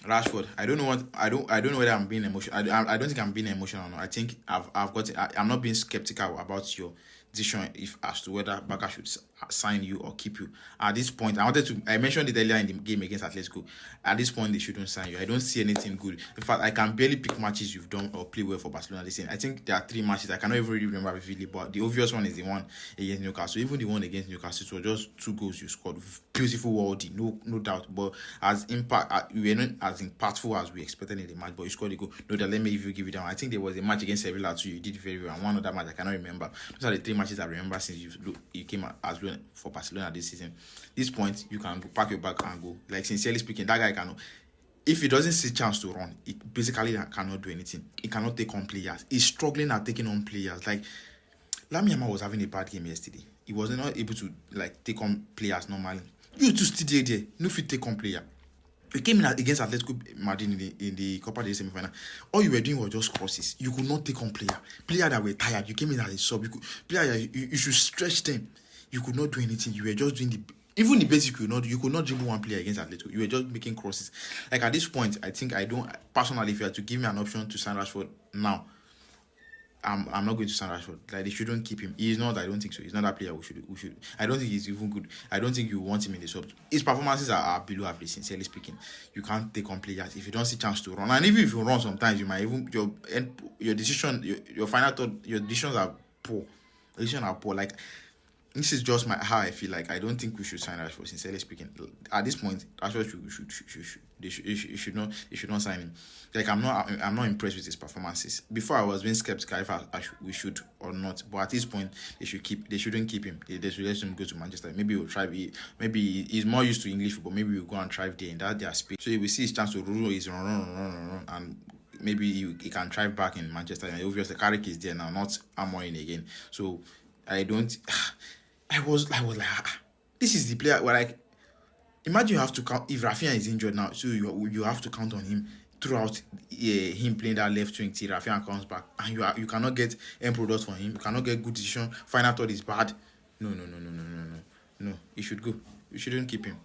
Rashford, I don't know whether I'm being emotional. I don't think I'm being emotional or not. I think I'm not being skeptical about your decision if as to whether Barca should sign you or keep you. At this point, I mentioned it earlier in the game against Atletico. At this point, they shouldn't sign you. I don't see anything good. In fact, I can barely pick matches you've done or play well for Barcelona this season. I think there are 3 matches I cannot even really remember vividly, but the obvious one is the one against Newcastle. Even the one against Newcastle, it was just 2 goals you scored. Beautiful worldie, no doubt. But as you were not as impactful as we expected in the match, but you scored a goal. No doubt, let me give you that one. I think there was a match against Sevilla too. You did very well. And one other match I cannot remember. Those are the 3 matches I remember since you came as well for Barcelona this season. This point, you can go pack your bag and go. Like, sincerely speaking, that guy cannot. If he doesn't see chance to run, it basically cannot do anything. He cannot take on players. He's struggling at taking on players. Like, Lamine Yamal was having a bad game yesterday. He was not able to take on players normally. You two still there. No fit take on player. You came in against Atletico Madrid in the Copa del Rey semi-final. All you were doing was just crosses. You could not take on player that were tired. You came in as a sub. You should stretch them. You could not do anything. You were just doing even the basic. You could not dribble one player against Atletico. You were just making crosses. Like, at this point, I think I don't personally. If you had to give me an option to sign Rashford now, I'm not going to sign Rashford. Like, they shouldn't keep him. He's not. I don't think so. He's not that player. We should. I don't think he's even good. I don't think you want him in the sub. His performances are below average. Sincerely speaking, you can't take on players if you don't see chance to run. And even if you run, sometimes you might even your decision, your final thought, your decisions are poor. Decisions are poor. Like, this is just how I feel. Like, I don't think we should sign Rashford. Sincerely speaking, at this point, Rashford should not sign him. Like, I'm not impressed with his performances. Before, I was being skeptical if we should or not. But at this point, they shouldn't keep him. They should let him go to Manchester. Maybe we'll try. Maybe he's more used to English football. Maybe we'll go and thrive there in their space. So if we see his chance to rule, he's run, and maybe he can thrive back in Manchester. And obviously, Carrick is there now, not Amorim again. So I don't. I was like, this is the player where, like, imagine you have to count if Rafinha is injured now, so you have to count on him throughout him playing that left wing till Rafinha comes back, and you cannot get end product from him. You cannot get good decision. Final thought is bad. No. He should go. You shouldn't keep him.